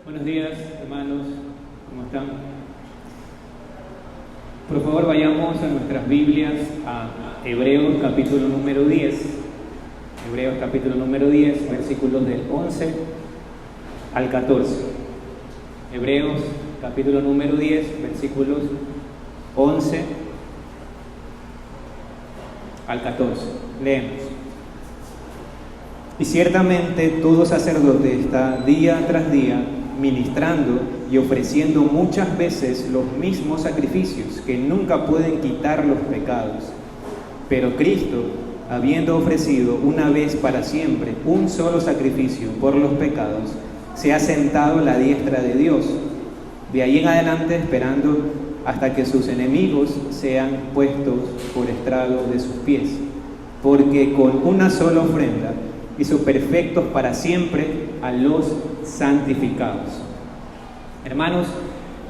Buenos días, hermanos, ¿cómo están? Por favor, vayamos a nuestras Biblias a Hebreos capítulo número 10. Hebreos capítulo número 10, versículos del 11 al 14. Hebreos capítulo número 10, versículos 11 al 14. Leemos. Y ciertamente todo sacerdote está día tras día ministrando y ofreciendo muchas veces los mismos sacrificios que nunca pueden quitar los pecados. Pero Cristo, habiendo ofrecido una vez para siempre un solo sacrificio por los pecados, se ha sentado a la diestra de Dios, de ahí en adelante esperando hasta que sus enemigos sean puestos por estrado de sus pies, porque con una sola ofrenda hizo perfectos para siempre a los santificados. Hermanos,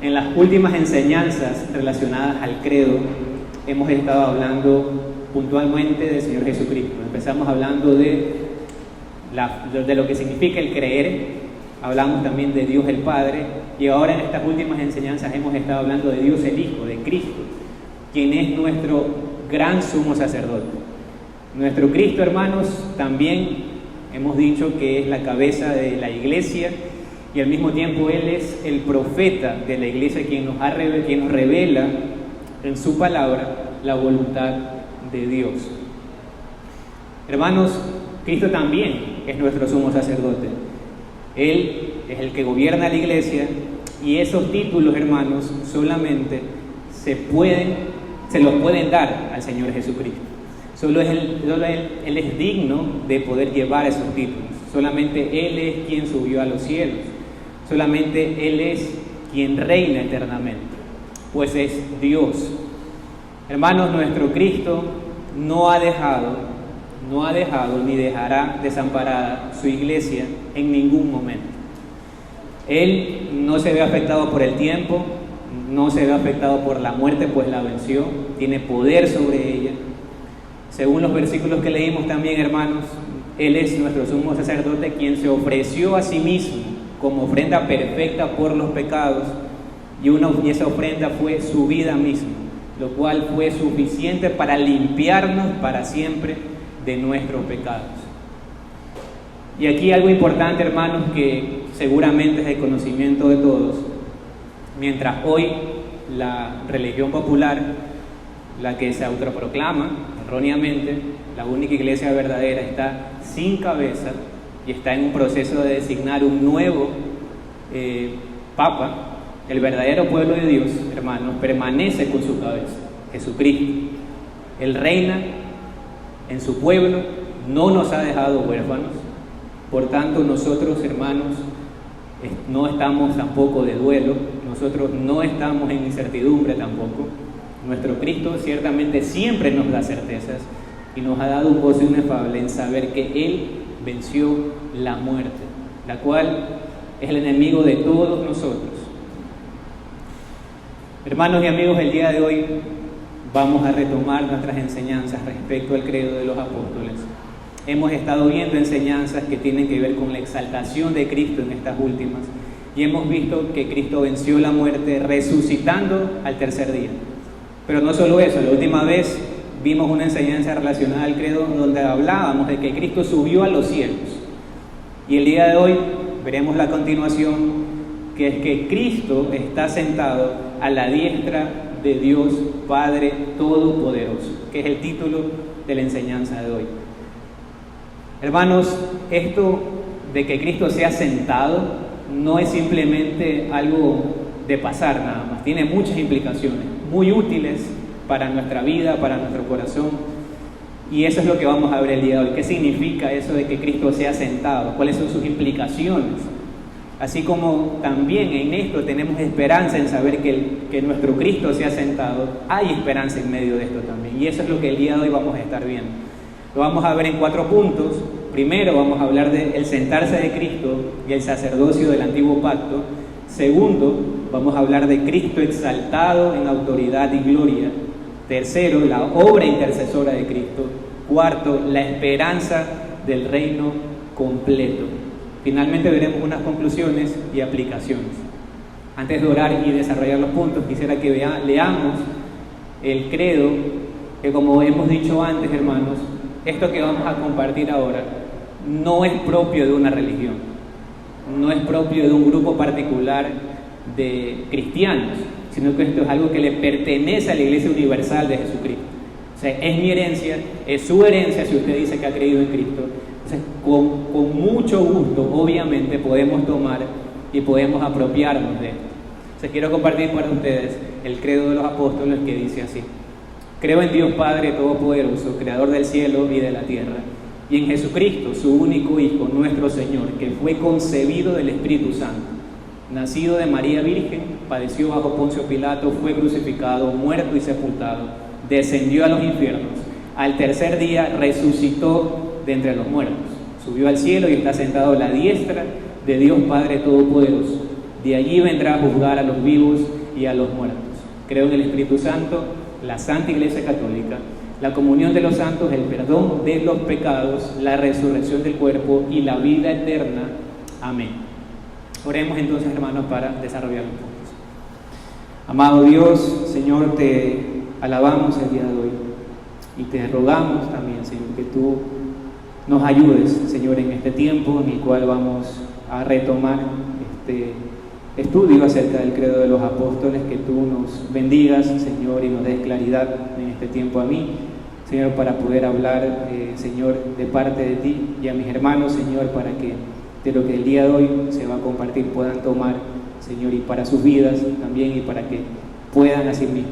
en las últimas enseñanzas relacionadas al credo hemos estado hablando puntualmente del Señor Jesucristo. Empezamos hablando de lo que significa el creer, hablamos también de Dios el Padre, y ahora en estas últimas enseñanzas hemos estado hablando de Dios el Hijo, de Cristo, quien es nuestro gran sumo sacerdote. Nuestro Cristo, hermanos, también hemos dicho que es la cabeza de la iglesia y al mismo tiempo Él es el profeta de la iglesia, quien nos revela en su palabra la voluntad de Dios. Hermanos, Cristo también es nuestro sumo sacerdote. Él es el que gobierna la iglesia y esos títulos, hermanos, solamente se los pueden dar al Señor Jesucristo. Solo Él es digno de poder llevar esos títulos. Solamente Él es quien subió a los cielos. Solamente Él es quien reina eternamente, pues es Dios. Hermanos, nuestro Cristo no ha dejado ni dejará desamparada su iglesia en ningún momento. Él no se ve afectado por el tiempo, no se ve afectado por la muerte, pues la venció, tiene poder sobre ella. Según los versículos que leímos también, hermanos, Él es nuestro sumo sacerdote, quien se ofreció a sí mismo como ofrenda perfecta por los pecados, y esa ofrenda fue su vida misma, lo cual fue suficiente para limpiarnos para siempre de nuestros pecados. Y aquí algo importante, hermanos, que seguramente es de conocimiento de todos. Mientras hoy la religión popular, la que se autoproclama erróneamente la única iglesia verdadera, está sin cabeza y está en un proceso de designar un nuevo Papa, el verdadero pueblo de Dios, hermanos, permanece con su cabeza, Jesucristo. Él reina en su pueblo, no nos ha dejado huérfanos. Por tanto, nosotros, hermanos, no estamos tampoco de duelo, nosotros no estamos en incertidumbre tampoco. Nuestro Cristo ciertamente siempre nos da certezas y nos ha dado un gozo inefable en saber que Él venció la muerte, la cual es el enemigo de todos nosotros. Hermanos y amigos, el día de hoy vamos a retomar nuestras enseñanzas respecto al credo de los apóstoles. Hemos estado viendo enseñanzas que tienen que ver con la exaltación de Cristo en estas últimas, y hemos visto que Cristo venció la muerte resucitando al tercer día. Pero no solo eso, la última vez vimos una enseñanza relacionada al credo donde hablábamos de que Cristo subió a los cielos. Y el día de hoy veremos la continuación, que es que Cristo está sentado a la diestra de Dios Padre Todopoderoso, que es el título de la enseñanza de hoy. Hermanos, esto de que Cristo sea sentado no es simplemente algo de pasar nada más, tiene muchas implicaciones muy útiles para nuestra vida, para nuestro corazón, y eso es lo que vamos a ver el día de hoy. ¿Qué significa eso de que Cristo sea sentado? ¿Cuáles son sus implicaciones? Así como también en esto tenemos esperanza en saber que nuestro Cristo sea sentado, hay esperanza en medio de esto también, y eso es lo que el día de hoy vamos a estar viendo. Lo vamos a ver en 4 puntos. Primero vamos a hablar del sentarse de Cristo y el sacerdocio del antiguo pacto. Segundo, vamos a hablar de Cristo exaltado en autoridad y gloria. Tercero, la obra intercesora de Cristo. Cuarto, la esperanza del reino completo. Finalmente veremos unas conclusiones y aplicaciones. Antes de orar y desarrollar los puntos, quisiera que leamos el credo, que como hemos dicho antes, hermanos, esto que vamos a compartir ahora no es propio de una religión, no es propio de un grupo particular de cristianos, sino que esto es algo que le pertenece a la Iglesia Universal de Jesucristo. O sea, es mi herencia, es su herencia si usted dice que ha creído en Cristo. Entonces, con mucho gusto, obviamente, podemos tomar y podemos apropiarnos de esto. Entonces, quiero compartir para ustedes el credo de los apóstoles, que dice así: creo en Dios Padre Todopoderoso, Creador del cielo y de la tierra, y en Jesucristo, su único Hijo, nuestro Señor, que fue concebido del Espíritu Santo, nacido de María Virgen, padeció bajo Poncio Pilato, fue crucificado, muerto y sepultado, descendió a los infiernos, al tercer día resucitó de entre los muertos, subió al cielo y está sentado a la diestra de Dios Padre Todopoderoso. De allí vendrá a juzgar a los vivos y a los muertos. Creo en el Espíritu Santo, la Santa Iglesia Católica, la comunión de los santos, el perdón de los pecados, la resurrección del cuerpo y la vida eterna. Amén. Oremos entonces, hermanos, para desarrollar los puntos. Amado Dios, Señor, te alabamos el día de hoy y te rogamos también, Señor, que tú nos ayudes, Señor, en este tiempo en el cual vamos a retomar este estudio acerca del credo de los apóstoles, que tú nos bendigas, Señor, y nos des claridad en este tiempo a mí, Señor, para poder hablar, Señor, de parte de ti, y a mis hermanos, Señor, para que de lo que el día de hoy se va a compartir puedan tomar, Señor, y para sus vidas también, y para que puedan así mismo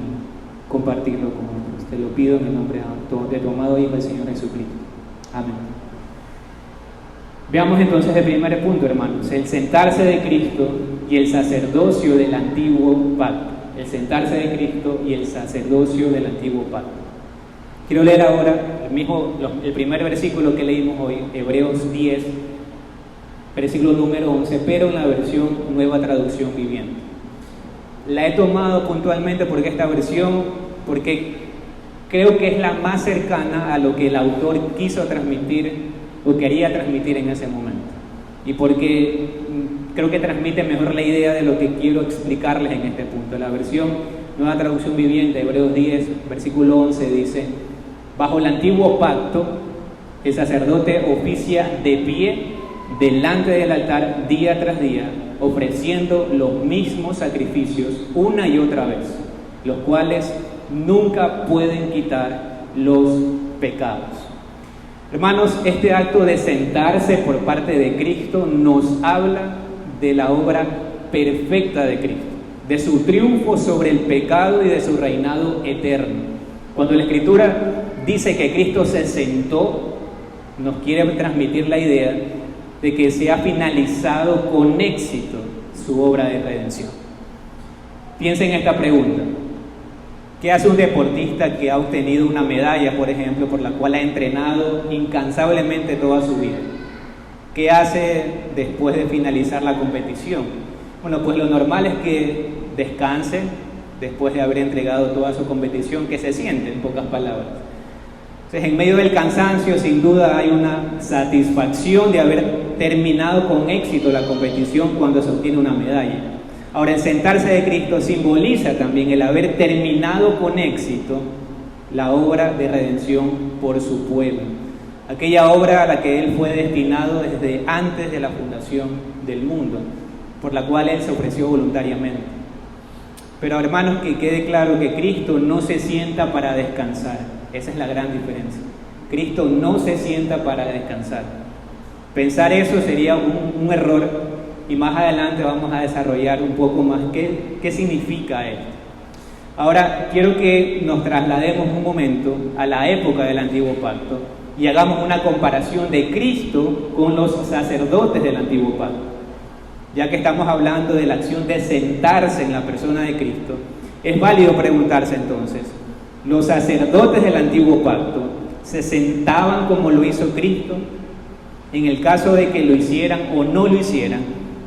compartirlo con otros. Te lo pido en el nombre de tu amado Hijo, el Señor Jesucristo. Amén. Veamos entonces el primer punto, hermanos: el sentarse de Cristo y el sacerdocio del antiguo pacto. El sentarse de Cristo y el sacerdocio del antiguo pacto. Quiero leer ahora el primer versículo que leímos hoy, Hebreos 10, versículo número 11, pero en la versión Nueva Traducción Viviente. La he tomado puntualmente porque porque creo que es la más cercana a lo que el autor quiso transmitir o quería transmitir en ese momento, y porque creo que transmite mejor la idea de lo que quiero explicarles en este punto. La versión Nueva Traducción Viviente, Hebreos 10, versículo 11, dice: bajo el antiguo pacto, el sacerdote oficia de pie delante del altar día tras día, ofreciendo los mismos sacrificios una y otra vez, los cuales nunca pueden quitar los pecados. Hermanos, este acto de sentarse por parte de Cristo nos habla de la obra perfecta de Cristo, de su triunfo sobre el pecado y de su reinado eterno. Cuando la Escritura dice que Cristo se sentó, nos quiere transmitir la idea de que se ha finalizado con éxito su obra de redención. Piensen en esta pregunta: ¿qué hace un deportista que ha obtenido una medalla, por ejemplo, por la cual ha entrenado incansablemente toda su vida? ¿Qué hace después de finalizar la competición? Bueno, pues lo normal es que descanse después de haber entregado toda su competición, que se siente, en pocas palabras. Entonces, en medio del cansancio, sin duda hay una satisfacción de haber terminado con éxito la competición cuando se obtiene una medalla. Ahora, el sentarse de Cristo simboliza también el haber terminado con éxito la obra de redención por su pueblo, aquella obra a la que Él fue destinado desde antes de la fundación del mundo, por la cual Él se ofreció voluntariamente. Pero, hermanos, que quede claro que Cristo no se sienta para descansar. Esa es la gran diferencia. Cristo no se sienta para descansar. Pensar eso sería un error, y más adelante vamos a desarrollar un poco más qué significa esto. Ahora quiero que nos traslademos un momento a la época del Antiguo Pacto y hagamos una comparación de Cristo con los sacerdotes del Antiguo Pacto. Ya que estamos hablando de la acción de sentarse en la persona de Cristo, es válido preguntarse entonces: ¿los sacerdotes del Antiguo Pacto se sentaban como lo hizo Cristo? En el caso de que lo hicieran o no lo hicieran,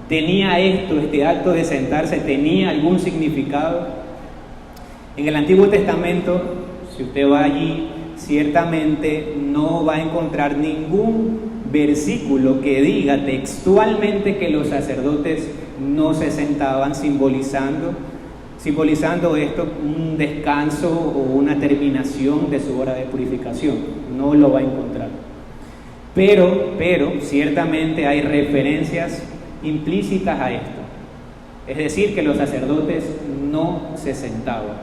¿tenía este acto de sentarse, tenía algún significado? En el Antiguo Testamento, si usted va allí, ciertamente no va a encontrar ningún versículo que diga textualmente que los sacerdotes no se sentaban, simbolizando esto un descanso o una terminación de su hora de purificación. No lo va a encontrar. Pero ciertamente hay referencias implícitas a esto. Es decir, que los sacerdotes no se sentaban.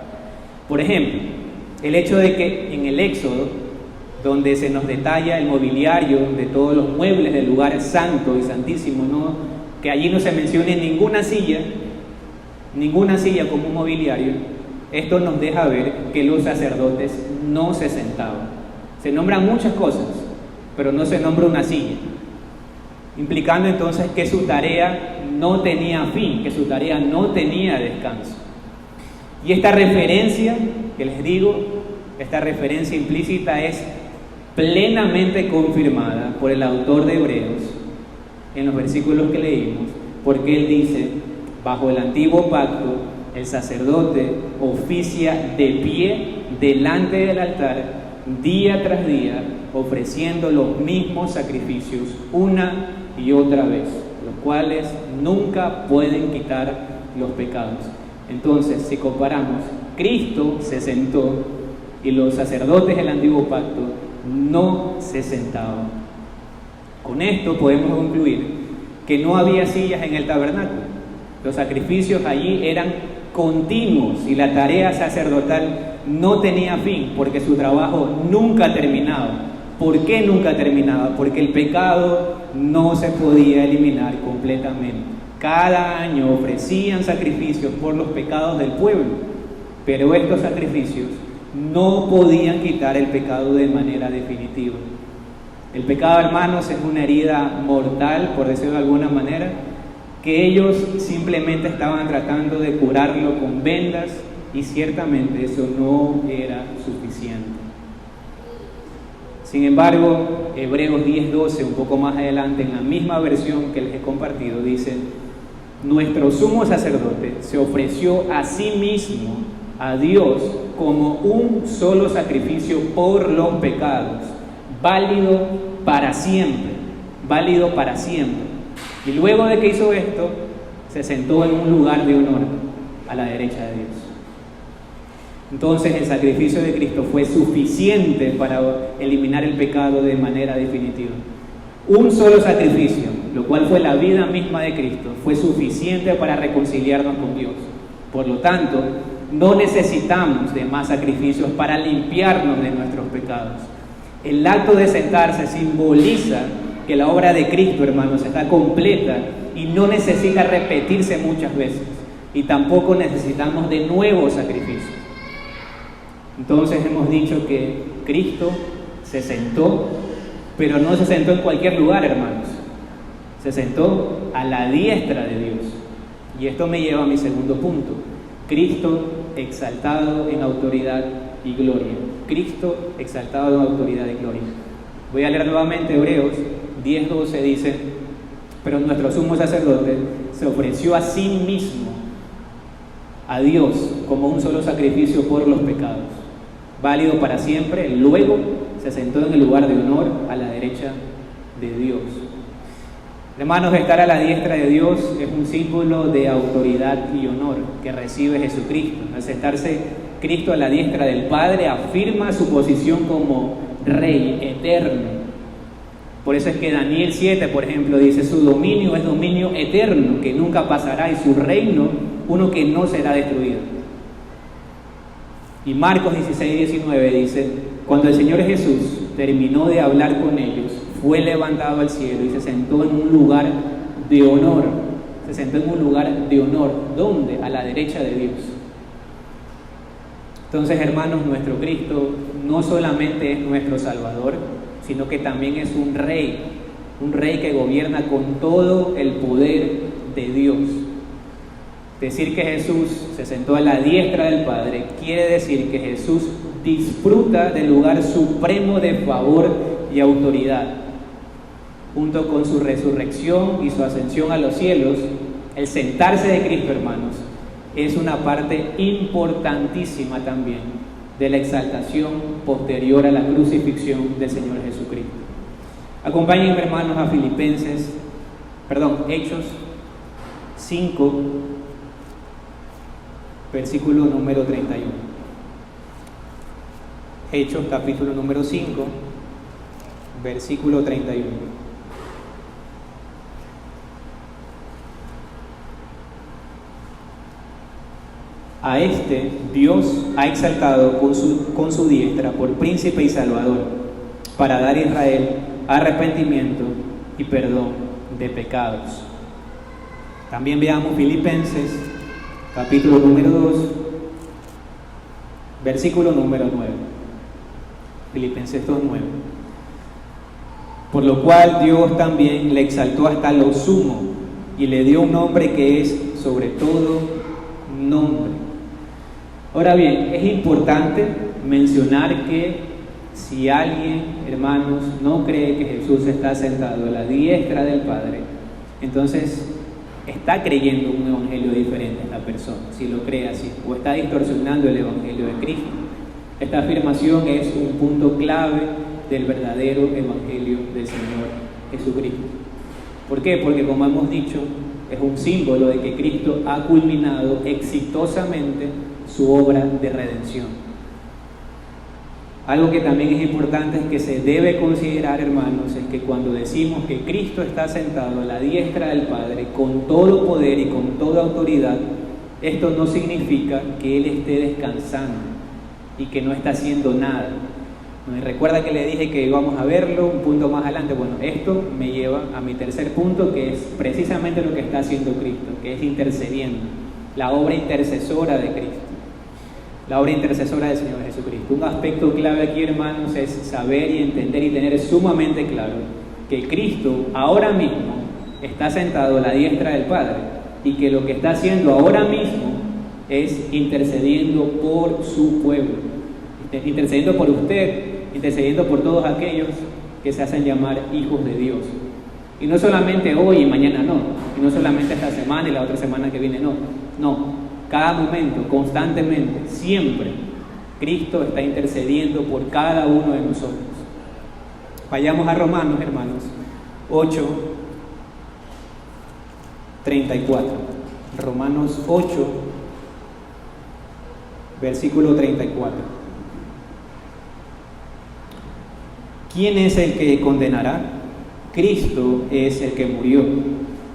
Por ejemplo, el hecho de que en el Éxodo, donde se nos detalla el mobiliario de todos los muebles del lugar santo y santísimo, ¿no?, que allí no se mencione ninguna silla como un mobiliario, esto nos deja ver que los sacerdotes no se sentaban. Se nombran muchas cosas, pero no se nombra una silla, implicando entonces que su tarea no tenía fin, que su tarea no tenía descanso. Y esta referencia que les digo, esta referencia implícita es plenamente confirmada por el autor de Hebreos en los versículos que leímos, porque él dice: bajo el antiguo pacto, el sacerdote oficia de pie delante del altar día tras día, ofreciendo los mismos sacrificios una y otra vez, los cuales nunca pueden quitar los pecados. Entonces, si comparamos, Cristo se sentó y los sacerdotes del antiguo pacto no se sentaban. Con esto podemos concluir que no había sillas en el tabernáculo. Los sacrificios allí eran continuos y la tarea sacerdotal no tenía fin, porque su trabajo nunca terminaba. ¿Por qué nunca terminaba? Porque el pecado no se podía eliminar completamente. Cada año ofrecían sacrificios por los pecados del pueblo, pero estos sacrificios no podían quitar el pecado de manera definitiva. El pecado, hermanos, es una herida mortal, por decirlo de alguna manera, que ellos simplemente estaban tratando de curarlo con vendas, y ciertamente eso no era suficiente. Sin embargo, Hebreos 10:12, un poco más adelante, en la misma versión que les he compartido, dice: nuestro sumo sacerdote se ofreció a sí mismo a Dios como un solo sacrificio por los pecados, válido para siempre, válido para siempre. Y luego de que hizo esto, se sentó en un lugar de honor a la derecha de Dios. Entonces el sacrificio de Cristo fue suficiente para eliminar el pecado de manera definitiva. Un solo sacrificio, lo cual fue la vida misma de Cristo, fue suficiente para reconciliarnos con Dios. Por lo tanto, no necesitamos de más sacrificios para limpiarnos de nuestros pecados. El acto de sentarse simboliza que la obra de Cristo, hermanos, está completa y no necesita repetirse muchas veces. Y tampoco necesitamos de nuevos sacrificios. Entonces hemos dicho que Cristo se sentó, pero no se sentó en cualquier lugar, hermanos. Se sentó a la diestra de Dios. Y esto me lleva a mi segundo punto. Cristo exaltado en autoridad y gloria. Cristo exaltado en autoridad y gloria. Voy a leer nuevamente Hebreos 10:12, dice: pero nuestro sumo sacerdote se ofreció a sí mismo a Dios como un solo sacrificio por los pecados, válido para siempre. Luego se sentó en el lugar de honor a la derecha de Dios. Hermanos, estar a la diestra de Dios es un símbolo de autoridad y honor que recibe Jesucristo. Al sentarse Cristo a la diestra del Padre, afirma su posición como Rey eterno. Por eso es que Daniel 7, por ejemplo, dice: su dominio es dominio eterno, que nunca pasará, y su reino, uno que no será destruido. Y Marcos 16:19 dice: cuando el Señor Jesús terminó de hablar con ellos, fue levantado al cielo y se sentó en un lugar de honor. Se sentó en un lugar de honor. ¿Dónde? A la derecha de Dios. Entonces, hermanos, nuestro Cristo no solamente es nuestro Salvador, sino que también es un rey que gobierna con todo el poder de Dios. Decir que Jesús se sentó a la diestra del Padre quiere decir que Jesús disfruta del lugar supremo de favor y autoridad. Junto con su resurrección y su ascensión a los cielos, el sentarse de Cristo, hermanos, es una parte importantísima también de la exaltación posterior a la crucifixión del Señor Jesucristo. Acompáñenme, hermanos, a Hechos 5, versículo número 31. Hechos capítulo número 5, versículo 31. A este Dios ha exaltado con su diestra por príncipe y salvador, para dar a Israel arrepentimiento y perdón de pecados. También veamos Filipenses, capítulo número 2, versículo número 9. Filipenses 2:9. Por lo cual Dios también le exaltó hasta lo sumo y le dio un nombre que es sobre todo nombre. Ahora bien, es importante mencionar que si alguien, hermanos, no cree que Jesús está sentado a la diestra del Padre, entonces está creyendo un evangelio diferente en la persona, si lo cree así, o está distorsionando el evangelio de Cristo. Esta afirmación es un punto clave del verdadero evangelio del Señor Jesucristo. ¿Por qué? Porque, como hemos dicho, es un símbolo de que Cristo ha culminado exitosamente su obra de redención. Algo que también es importante es que se debe considerar, hermanos, es que cuando decimos que Cristo está sentado a la diestra del Padre con todo poder y con toda autoridad, esto no significa que Él esté descansando y que no está haciendo nada. ¿No? Recuerda que le dije que íbamos a verlo un punto más adelante. Bueno, esto me lleva a mi tercer punto, que es precisamente lo que está haciendo Cristo, que es intercediendo, la obra intercesora de Cristo. La obra intercesora del Señor Jesucristo. Un aspecto clave aquí, hermanos, es saber y entender y tener sumamente claro que Cristo ahora mismo está sentado a la diestra del Padre y que lo que está haciendo ahora mismo es intercediendo por su pueblo, intercediendo por usted, intercediendo por todos aquellos que se hacen llamar hijos de Dios. Y no solamente hoy y mañana no, y no solamente esta semana y la otra semana que viene no. Cada momento, constantemente, siempre, Cristo está intercediendo por cada uno de nosotros. Vayamos a Romanos, hermanos, 8, 34. Romanos 8, versículo 34. ¿Quién es el que condenará? Cristo es el que murió,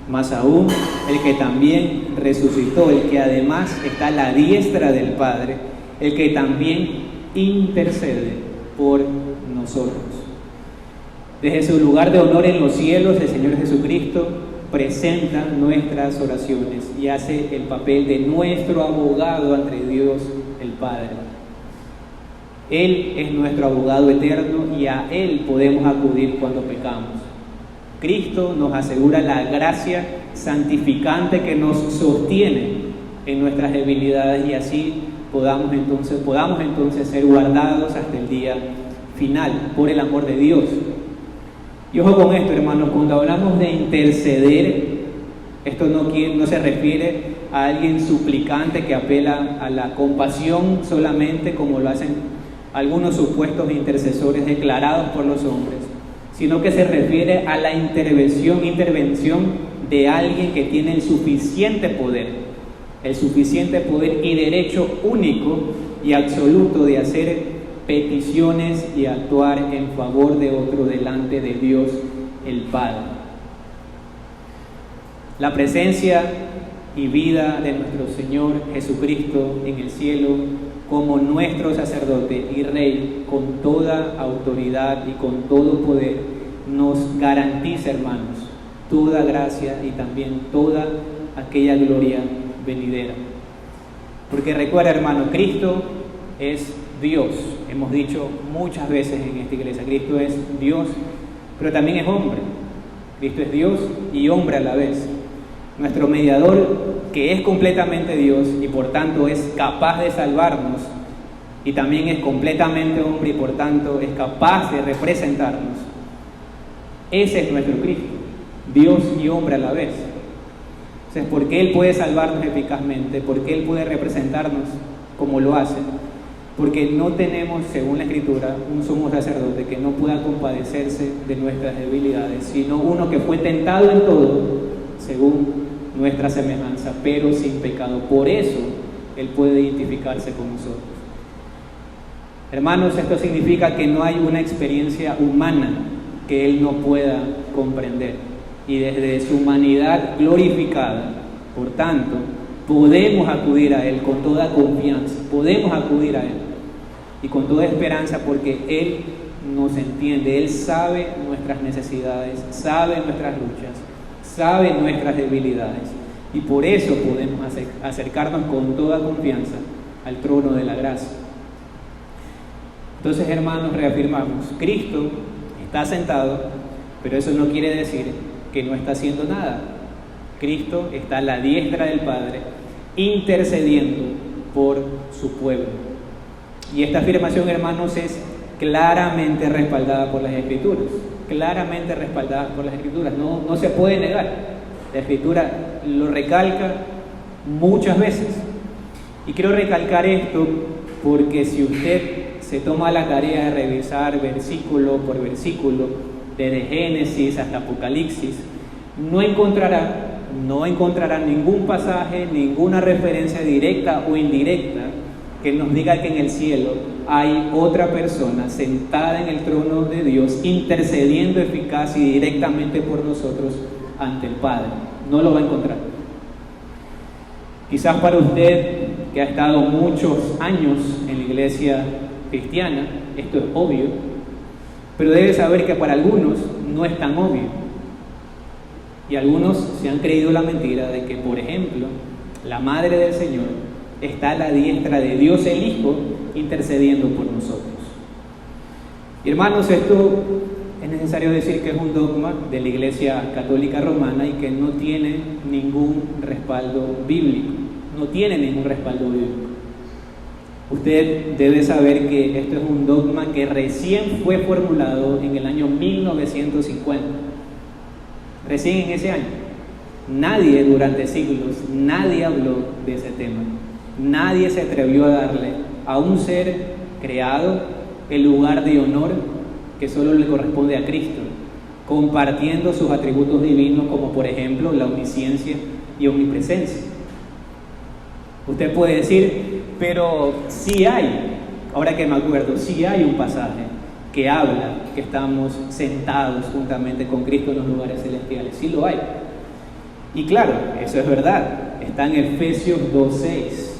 más aún el que también resucitó, el que además está a la diestra del Padre, el que también intercede por nosotros. Desde su lugar de honor en los cielos, el Señor Jesucristo presenta nuestras oraciones y hace el papel de nuestro abogado ante Dios el Padre. Él es nuestro abogado eterno y a Él podemos acudir cuando pecamos. Cristo nos asegura la gracia santificante que nos sostiene en nuestras debilidades y así podamos entonces ser guardados hasta el día final por el amor de Dios. Y ojo con esto, hermanos, cuando hablamos de interceder, esto no se refiere a alguien suplicante que apela a la compasión solamente, como lo hacen algunos supuestos intercesores declarados por los hombres, sino que se refiere a la intervención de alguien que tiene el suficiente poder y derecho único y absoluto de hacer peticiones y actuar en favor de otro delante de Dios el Padre. La presencia y vida de nuestro Señor Jesucristo en el cielo como nuestro sacerdote y Rey con toda autoridad y con todo poder nos garantiza, hermanos, toda gracia y también toda aquella gloria venidera. Porque recuerda, hermano, Cristo es Dios. Hemos dicho muchas veces en esta iglesia, Cristo es Dios, pero también es hombre. Cristo es Dios y hombre a la vez. Nuestro mediador, que es completamente Dios y por tanto es capaz de salvarnos, y también es completamente hombre y por tanto es capaz de representarnos. Ese es nuestro Cristo, Dios y hombre a la vez. Entonces, ¿por qué Él puede salvarnos eficazmente? ¿Por qué Él puede representarnos como lo hace? Porque no tenemos, según la Escritura, un sumo sacerdote que no pueda compadecerse de nuestras debilidades, sino uno que fue tentado en todo, según nuestra semejanza, pero sin pecado. Por eso Él puede identificarse con nosotros. Hermanos, esto significa que no hay una experiencia humana que Él no pueda comprender. Y desde su humanidad glorificada, por tanto, podemos acudir a Él con toda confianza, podemos acudir a Él y con toda esperanza, porque Él nos entiende, Él sabe nuestras necesidades, sabe nuestras luchas, sabe nuestras debilidades, y por eso podemos acercarnos con toda confianza al trono de la gracia. Entonces, hermanos, reafirmamos, Cristo está sentado, pero eso no quiere decir que no está haciendo nada. Cristo está a la diestra del Padre, intercediendo por su pueblo. Y esta afirmación, hermanos, es claramente respaldada por las Escrituras. Claramente respaldada por las Escrituras. No se puede negar. La Escritura lo recalca muchas veces. Y quiero recalcar esto porque si usted se toma la tarea de revisar versículo por versículo, desde Génesis hasta Apocalipsis, no encontrará ningún pasaje, ninguna referencia directa o indirecta que nos diga que en el cielo hay otra persona sentada en el trono de Dios, intercediendo eficaz y directamente por nosotros ante el Padre. No lo va a encontrar. Quizás para usted, que ha estado muchos años en la iglesia cristiana, esto es obvio, pero debe saber que para algunos no es tan obvio. Y algunos se han creído la mentira de que, por ejemplo, la Madre del Señor está a la diestra de Dios el Hijo intercediendo por nosotros. Y hermanos, esto es necesario decir que es un dogma de la Iglesia Católica Romana y que no tiene ningún respaldo bíblico. No tiene ningún respaldo bíblico. Usted debe saber que esto es un dogma que recién fue formulado en el año 1950. Recién en ese año. Nadie durante siglos, nadie habló de ese tema. Nadie se atrevió a darle a un ser creado el lugar de honor que solo le corresponde a Cristo, compartiendo sus atributos divinos como por ejemplo la omnisciencia y omnipresencia. Usted puede decir, pero sí hay, ahora que me acuerdo, sí hay un pasaje que habla que estamos sentados juntamente con Cristo en los lugares celestiales. Sí lo hay. Y claro, eso es verdad. Está en Efesios 2:6.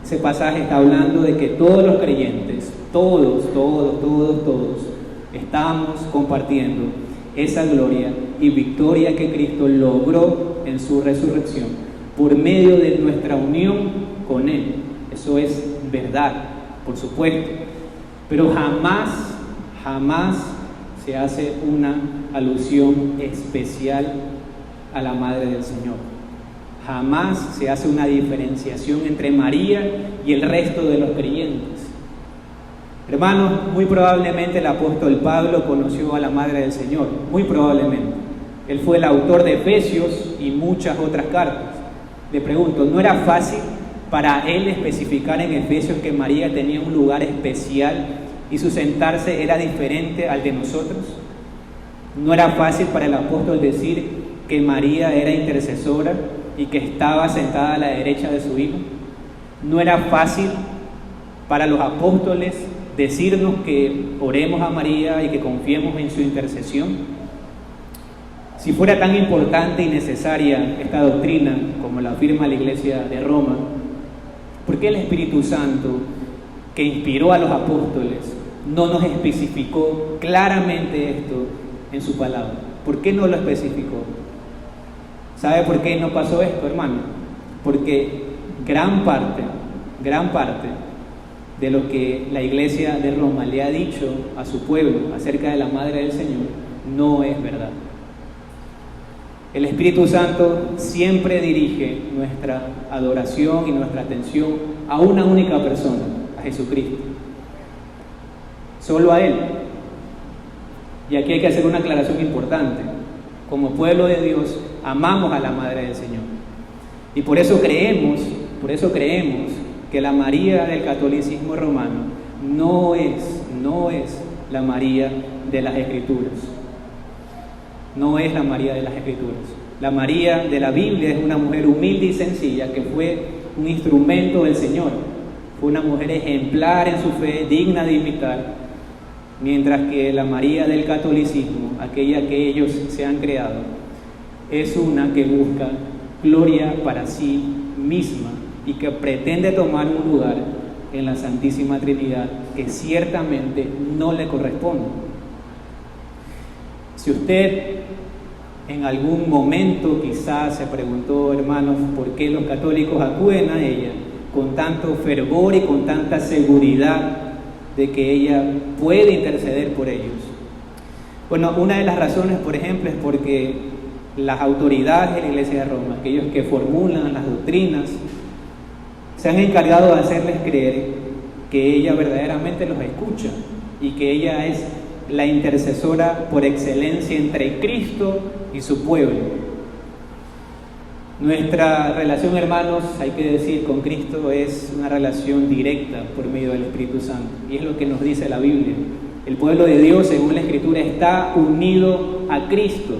Ese pasaje está hablando de que todos los creyentes, todos, estamos compartiendo esa gloria y victoria que Cristo logró en su resurrección por medio de nuestra unión con Él. Eso es verdad, por supuesto. Pero jamás se hace una alusión especial a la Madre del Señor. Jamás se hace una diferenciación entre María y el resto de los creyentes. Hermanos, muy probablemente el apóstol Pablo conoció a la Madre del Señor, muy probablemente. Él fue el autor de Efesios y muchas otras cartas. Le pregunto, ¿no era fácil para él especificar en Efesios que María tenía un lugar especial y su sentarse era diferente al de nosotros? ¿No era fácil para el apóstol decir que María era intercesora y que estaba sentada a la derecha de su Hijo? ¿No era fácil para los apóstoles decirnos que oremos a María y que confiemos en su intercesión? Si fuera tan importante y necesaria esta doctrina como la afirma la Iglesia de Roma, ¿por qué el Espíritu Santo, que inspiró a los apóstoles, no nos especificó claramente esto en su palabra? ¿Por qué no lo especificó? ¿Sabe por qué no pasó esto, hermano? Porque gran parte de lo que la Iglesia de Roma le ha dicho a su pueblo acerca de la Madre del Señor no es verdad. El Espíritu Santo siempre dirige nuestra adoración y nuestra atención a una única persona, a Jesucristo. Solo a Él. Y aquí hay que hacer una aclaración importante. Como pueblo de Dios, amamos a la Madre del Señor. Y por eso creemos que la María del catolicismo romano no es la María de las Escrituras. No es la María de las Escrituras. La María de la Biblia es una mujer humilde y sencilla que fue un instrumento del Señor. Fue una mujer ejemplar en su fe, digna de imitar, mientras que la María del catolicismo, aquella que ellos se han creado, es una que busca gloria para sí misma y que pretende tomar un lugar en la Santísima Trinidad que ciertamente no le corresponde. Si usted en algún momento quizás se preguntó, hermanos, ¿por qué los católicos acuden a ella con tanto fervor y con tanta seguridad de que ella puede interceder por ellos? Bueno, una de las razones, por ejemplo, es porque las autoridades de la Iglesia de Roma, aquellos que formulan las doctrinas, se han encargado de hacerles creer que ella verdaderamente los escucha y que ella es la intercesora por excelencia entre Cristo y su pueblo. Nuestra relación, hermanos, hay que decir, con Cristo es una relación directa por medio del Espíritu Santo, y es lo que nos dice la Biblia. El pueblo de Dios, según la Escritura, está unido a Cristo.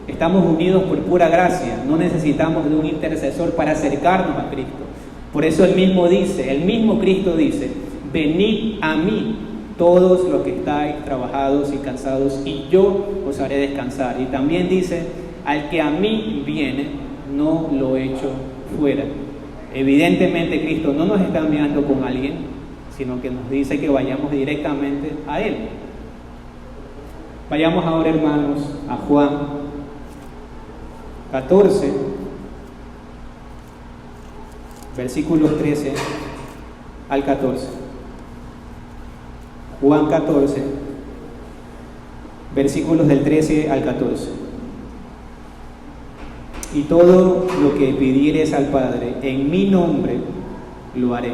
Estamos unidos por pura gracia, no necesitamos de un intercesor para acercarnos a Cristo. Por eso el mismo Cristo dice: venid a mí todos los que estáis trabajados y cansados, y yo os haré descansar. Y también dice: al que a mí viene, no lo echo fuera. Evidentemente Cristo no nos está enviando con alguien, sino que nos dice que vayamos directamente a Él. Vayamos ahora, hermanos, a Juan 14, versículos 13 al 14. Juan 14, versículos del 13 al 14. Y todo lo que pidieres al Padre en mi nombre, lo haré,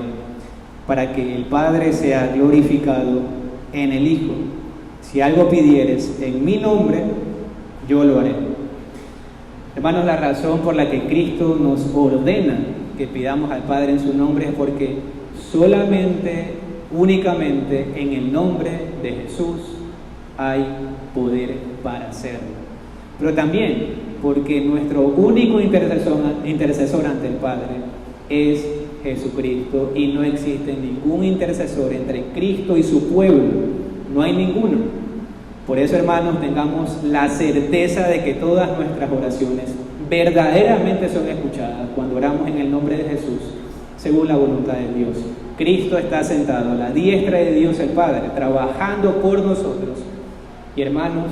para que el Padre sea glorificado en el Hijo. Si algo pidieres en mi nombre, yo lo haré. Hermanos, la razón por la que Cristo nos ordena que pidamos al Padre en su nombre es porque únicamente en el nombre de Jesús hay poder para hacerlo. Pero también porque nuestro único intercesor ante el Padre es Jesucristo, y no existe ningún intercesor entre Cristo y su pueblo. No hay ninguno. Por eso, hermanos, tengamos la certeza de que todas nuestras oraciones verdaderamente son escuchadas cuando oramos en el nombre de Jesús, según la voluntad de Dios. Cristo está sentado a la diestra de Dios el Padre, trabajando por nosotros. Y, hermanos,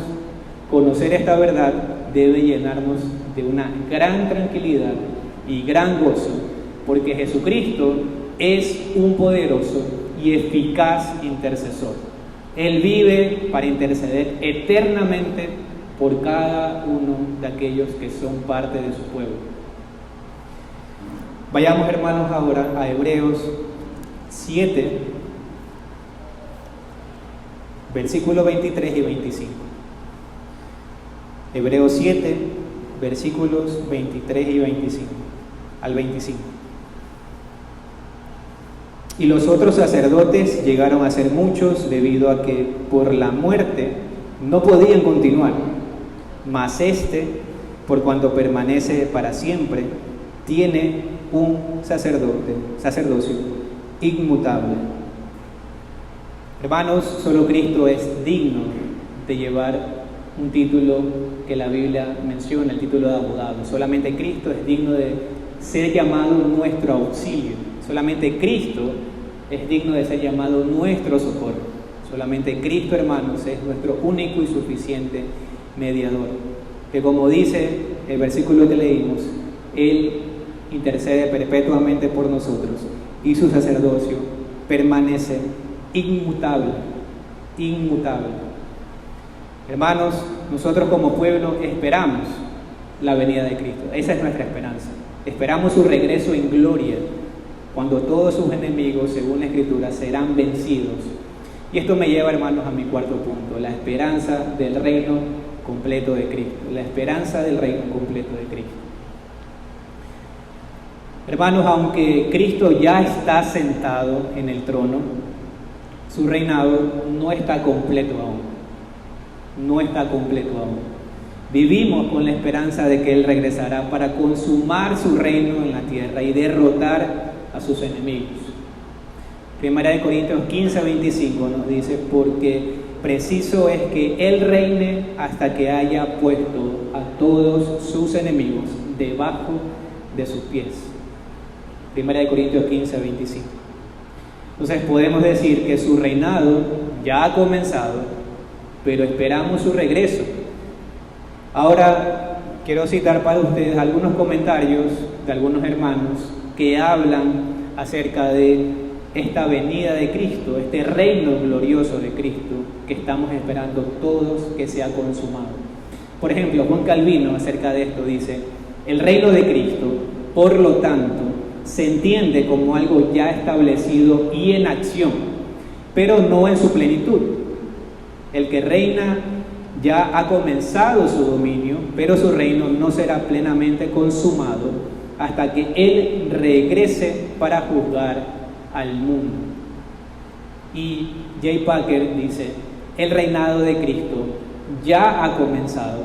conocer esta verdad debe llenarnos de una gran tranquilidad y gran gozo, porque Jesucristo es un poderoso y eficaz intercesor. Él vive para interceder eternamente por cada uno de aquellos que son parte de su pueblo. Vayamos, hermanos, ahora a Hebreos 7, versículos 23 y 25. Hebreos 7, versículos 23 y 25 al 25. Y los otros sacerdotes llegaron a ser muchos, debido a que por la muerte no podían continuar. Mas por cuanto permanece para siempre, tiene un sacerdocio inmutable. Hermanos, solo Cristo es digno de llevar un título que la Biblia menciona, el título de abogado. Solamente Cristo es digno de ser llamado nuestro auxilio. Solamente Cristo es digno de ser llamado nuestro socorro. Solamente Cristo, hermanos, es nuestro único y suficiente mediador. Que, como dice el versículo que leímos, Él intercede perpetuamente por nosotros, y su sacerdocio permanece inmutable. Inmutable. Hermanos, nosotros como pueblo esperamos la venida de Cristo. Esa es nuestra esperanza. Esperamos su regreso en gloria, cuando todos sus enemigos, según la Escritura, serán vencidos. Y esto me lleva, hermanos, a mi cuarto punto: la esperanza del reino completo de Cristo. La esperanza del reino completo de Cristo. Hermanos, aunque Cristo ya está sentado en el trono, su reinado no está completo aún. No está completo aún. Vivimos con la esperanza de que Él regresará para consumar su reino en la tierra y derrotar a sus enemigos. Primera de Corintios 15:25 nos dice: porque preciso es que Él reine hasta que haya puesto a todos sus enemigos debajo de sus pies. Primera de Corintios 15:25. Entonces podemos decir que su reinado ya ha comenzado, pero esperamos su regreso. Ahora quiero citar para ustedes algunos comentarios de algunos hermanos que hablan acerca de esta venida de Cristo, este reino glorioso de Cristo que estamos esperando todos que sea consumado. Por ejemplo, Juan Calvino acerca de esto dice: el reino de Cristo, por lo tanto, se entiende como algo ya establecido y en acción, pero no en su plenitud. El que reina ya ha comenzado su dominio, pero su reino no será plenamente consumado hasta que Él regrese para juzgar al mundo. Y J. Packer dice: el reinado de Cristo ya ha comenzado,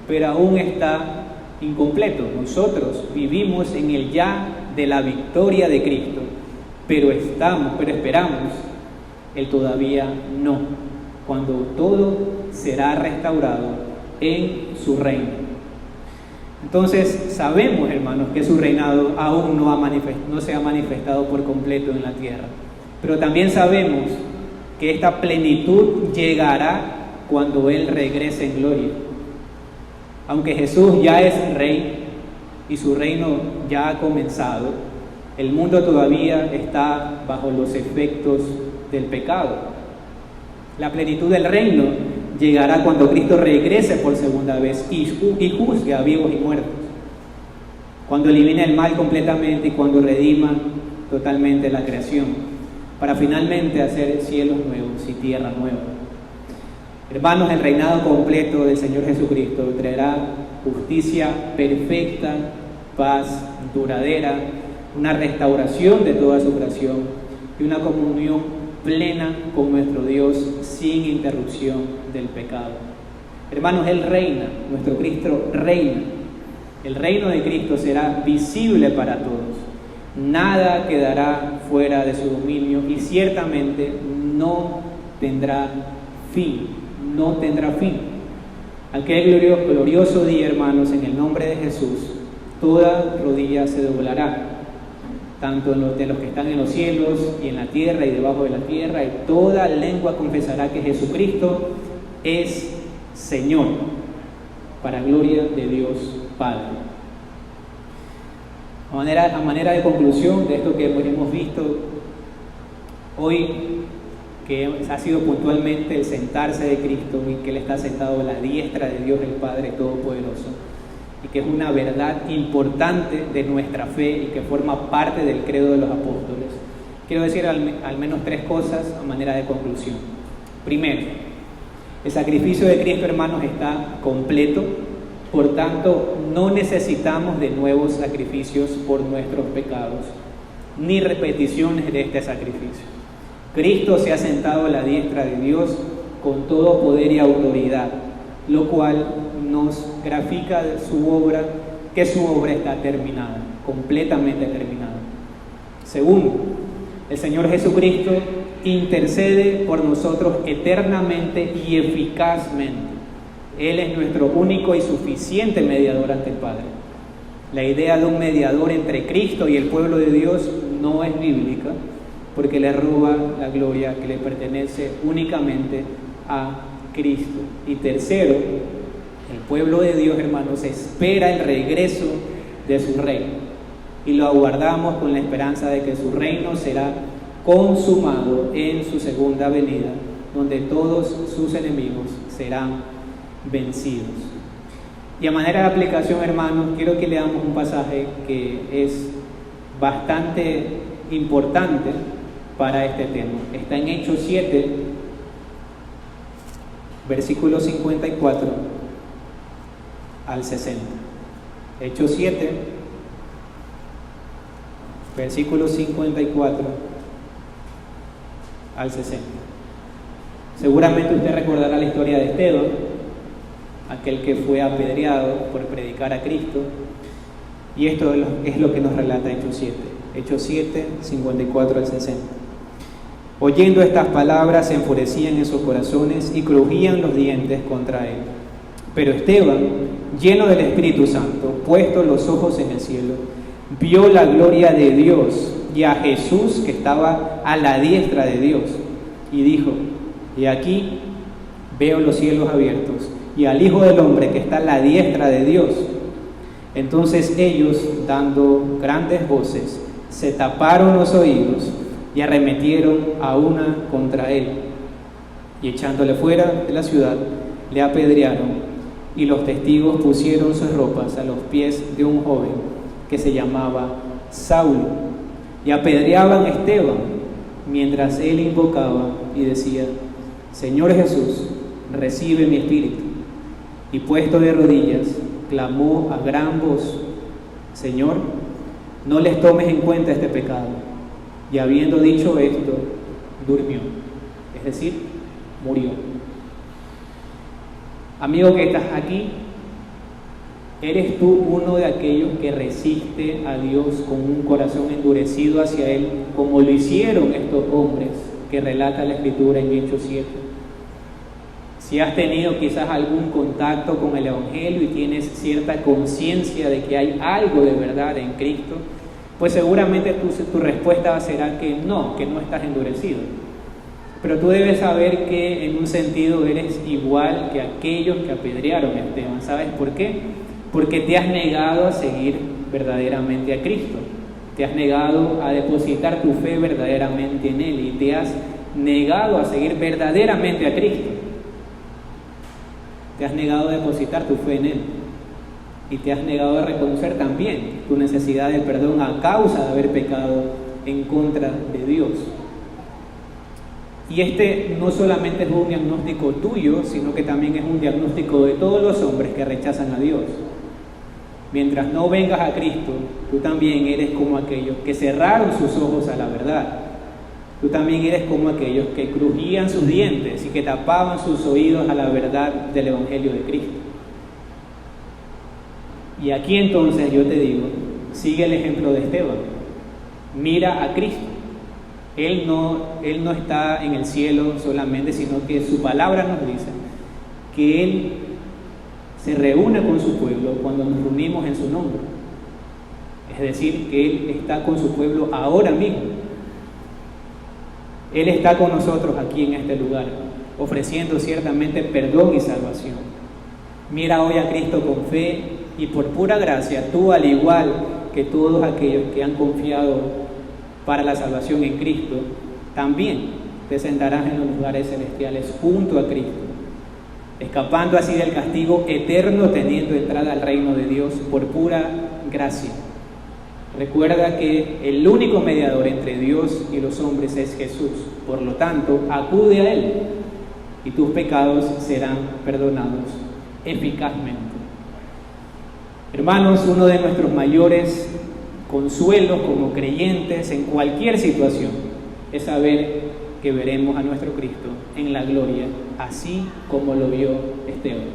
pero aún está incompleto. Nosotros vivimos en el ya de la victoria de Cristo, pero esperamos el todavía no, cuando todo será restaurado en su reino. Entonces sabemos, hermanos, que su reinado aún no se ha manifestado por completo en la tierra, pero también sabemos que esta plenitud llegará cuando Él regrese en gloria. Aunque Jesús ya es rey y su reino ya ha comenzado, el mundo todavía está bajo los efectos del pecado. La plenitud del reino llegará cuando Cristo regrese por segunda vez y juzgue a vivos y muertos, cuando elimine el mal completamente y cuando redima totalmente la creación, para finalmente hacer cielos nuevos y tierra nueva. Hermanos, el reinado completo del Señor Jesucristo traerá justicia perfecta, paz duradera, una restauración de toda su creación y una comunión plena con nuestro Dios sin interrupción del pecado. Hermanos, Él reina, nuestro Cristo reina. El reino de Cristo será visible para todos. Nada quedará fuera de su dominio y ciertamente no tendrá fin. No tendrá fin. Aquel glorioso día, hermanos, en el nombre de Jesús, toda rodilla se doblará, tanto de los que están en los cielos y en la tierra y debajo de la tierra, y toda lengua confesará que Jesucristo es Señor, para gloria de Dios Padre. A manera de conclusión de esto que hemos visto hoy, que ha sido puntualmente el sentarse de Cristo y que Él está sentado a la diestra de Dios el Padre Todopoderoso, y que es una verdad importante de nuestra fe y que forma parte del credo de los apóstoles. Quiero decir al menos tres cosas a manera de conclusión. Primero, el sacrificio de Cristo, hermanos, está completo, por tanto no necesitamos de nuevos sacrificios por nuestros pecados, ni repeticiones de este sacrificio. Cristo se ha sentado a la diestra de Dios con todo poder y autoridad, lo cual nos grafica su obra, que su obra está terminada, completamente terminada. Segundo, el Señor Jesucristo intercede por nosotros eternamente y eficazmente. Él es nuestro único y suficiente mediador ante el Padre. La idea de un mediador entre Cristo y el pueblo de Dios no es bíblica, porque le roba la gloria que le pertenece únicamente a Cristo. Y tercero, el pueblo de Dios, hermanos, espera el regreso de su reino, y lo aguardamos con la esperanza de que su reino será consumado en su segunda venida, donde todos sus enemigos serán vencidos. Y a manera de aplicación, hermanos, quiero que leamos un pasaje que es bastante importante para este tema. Está en Hechos 7, versículos 54 al 60. Hechos 7, versículos 54 al 60. Seguramente usted recordará la historia de Esteban, aquel que fue apedreado por predicar a Cristo, y esto es lo que nos relata Hechos 7. Hechos 7, 54 al 60. Oyendo estas palabras, se enfurecían en sus corazones y crujían los dientes contra él. Pero Esteban, lleno del Espíritu Santo, puestos los ojos en el cielo, vio la gloria de Dios y a Jesús que estaba a la diestra de Dios, y dijo: y aquí veo los cielos abiertos y al Hijo del Hombre que está a la diestra de Dios. Entonces ellos, dando grandes voces, se taparon los oídos y arremetieron a una contra él, y echándole fuera de la ciudad, le apedrearon, y los testigos pusieron sus ropas a los pies de un joven que se llamaba Saulo, y apedreaban a Esteban, mientras él invocaba y decía: Señor Jesús, recibe mi espíritu. Y puesto de rodillas, clamó a gran voz: Señor, no les tomes en cuenta este pecado. Y habiendo dicho esto, durmió, es decir, murió. Amigo que estás aquí, ¿eres tú uno de aquellos que resiste a Dios con un corazón endurecido hacia Él, como lo hicieron estos hombres que relata la Escritura en Hechos 7? Si has tenido quizás algún contacto con el Evangelio y tienes cierta conciencia de que hay algo de verdad en Cristo, pues seguramente tu respuesta será que no estás endurecido. Pero tú debes saber que en un sentido eres igual que aquellos que apedrearon a Esteban. ¿Sabes por qué? Porque te has negado a seguir verdaderamente a Cristo. Te has negado a depositar tu fe verdaderamente en Él y te has negado a seguir verdaderamente a Cristo. Te has negado a depositar tu fe en Él y te has negado a reconocer también tu necesidad de perdón a causa de haber pecado en contra de Dios. Y este no solamente es un diagnóstico tuyo, sino que también es un diagnóstico de todos los hombres que rechazan a Dios. Mientras no vengas a Cristo, tú también eres como aquellos que cerraron sus ojos a la verdad. Tú también eres como aquellos que crujían sus dientes y que tapaban sus oídos a la verdad del Evangelio de Cristo. Y aquí entonces yo te digo, sigue el ejemplo de Esteban. Mira a Cristo. Él no está en el cielo solamente, sino que su palabra nos dice que Él se reúne con su pueblo cuando nos reunimos en su nombre. Es decir, que Él está con su pueblo ahora mismo. Él está con nosotros aquí en este lugar, ofreciendo ciertamente perdón y salvación. Mira hoy a Cristo con fe y por pura gracia, tú al igual que todos aquellos que han confiado para la salvación en Cristo, también te sentarás en los lugares celestiales junto a Cristo, escapando así del castigo eterno, teniendo entrada al reino de Dios por pura gracia. Recuerda que el único mediador entre Dios y los hombres es Jesús. Por lo tanto, acude a Él y tus pecados serán perdonados eficazmente. Hermanos, uno de nuestros mayores consuelos como creyentes en cualquier situación es saber que veremos a nuestro Cristo en la gloria, así como lo vio Esteban.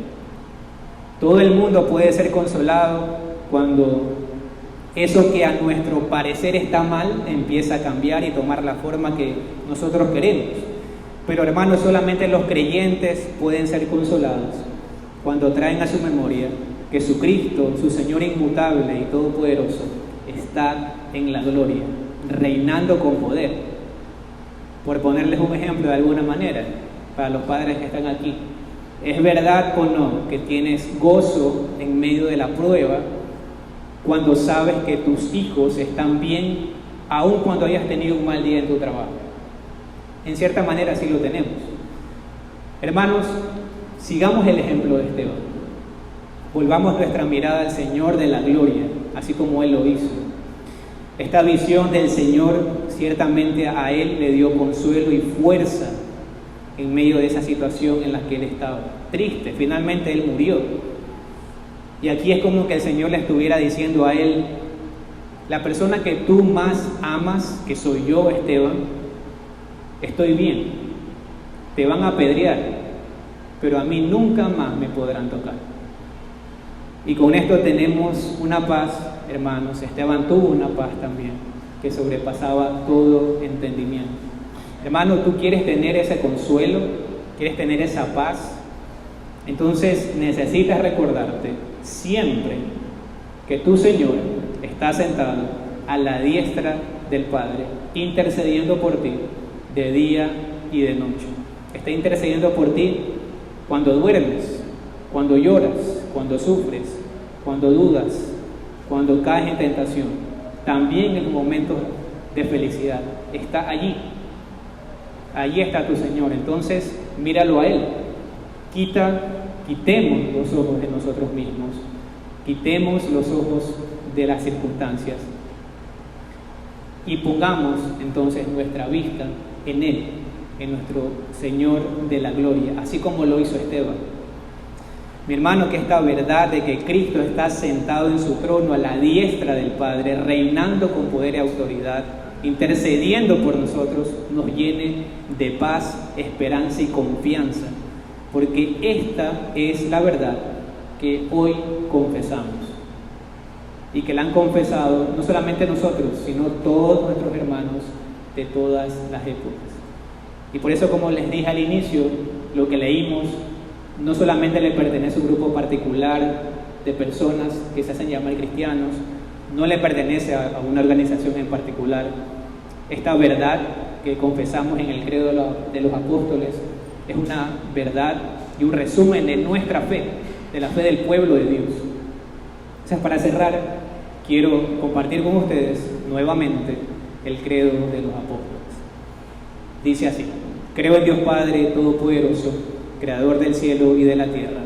Todo el mundo puede ser consolado cuando eso que a nuestro parecer está mal empieza a cambiar y tomar la forma que nosotros queremos. Pero hermanos, solamente los creyentes pueden ser consolados cuando traen a su memoria que su Cristo, su Señor inmutable y todopoderoso, está en la gloria, reinando con poder. Por ponerles un ejemplo de alguna manera, para los padres que están aquí, ¿es verdad o no que tienes gozo en medio de la prueba cuando sabes que tus hijos están bien, aun cuando hayas tenido un mal día en tu trabajo? En cierta manera sí lo tenemos. Hermanos, sigamos el ejemplo de Esteban. Volvamos nuestra mirada al Señor de la gloria, así como Él lo hizo. Esta visión del Señor ciertamente a Él le dio consuelo y fuerza en medio de esa situación en la que Él estaba. Triste, finalmente Él murió. Y aquí es como que el Señor le estuviera diciendo a Él: la persona que tú más amas, que soy yo, Esteban, estoy bien. Te van a apedrear, pero a mí nunca más me podrán tocar. Y con esto tenemos una paz, hermanos. Esteban tuvo una paz también, que sobrepasaba todo entendimiento. Hermano, ¿tú quieres tener ese consuelo? ¿Quieres tener esa paz? Entonces necesitas recordarte siempre que tu Señor está sentado a la diestra del Padre, intercediendo por ti de día y de noche. Está intercediendo por ti cuando duermes, cuando lloras, cuando sufres, cuando dudas, cuando caes en tentación. También en los momentos de felicidad está allí. Allí está tu Señor. Entonces míralo a Él. Quitemos los ojos de nosotros mismos, quitemos los ojos de las circunstancias y pongamos entonces nuestra vista en Él, en nuestro Señor de la gloria, así como lo hizo Esteban. Mi hermano, que esta verdad de que Cristo está sentado en su trono a la diestra del Padre, reinando con poder y autoridad, intercediendo por nosotros, nos llene de paz, esperanza y confianza, porque esta es la verdad que hoy confesamos y que la han confesado no solamente nosotros, sino todos nuestros hermanos de todas las épocas. Y por eso, como les dije al inicio, lo que leímos no solamente le pertenece a un grupo particular de personas que se hacen llamar cristianos, no le pertenece a una organización en particular. Esta verdad que confesamos en el credo de los apóstoles es una verdad y un resumen de nuestra fe, de la fe del pueblo de Dios. O sea, para cerrar, quiero compartir con ustedes nuevamente el credo de los apóstoles. Dice así: creo en Dios Padre Todopoderoso, Creador del cielo y de la tierra,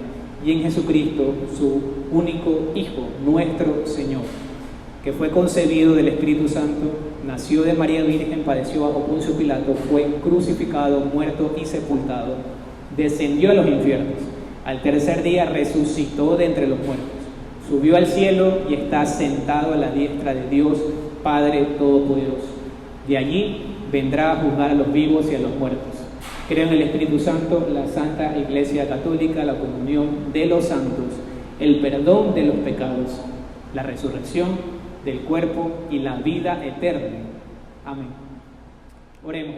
y en Jesucristo, su único Hijo, nuestro Señor, que fue concebido del Espíritu Santo, nació de María Virgen, padeció bajo Poncio Pilato, fue crucificado, muerto y sepultado, descendió a los infiernos, al tercer día resucitó de entre los muertos, subió al cielo y está sentado a la diestra de Dios Padre Todopoderoso. De allí vendrá a juzgar a los vivos y a los muertos. Creo en el Espíritu Santo, la Santa Iglesia Católica, la comunión de los santos, el perdón de los pecados, la resurrección del cuerpo y la vida eterna. Amén. Oremos.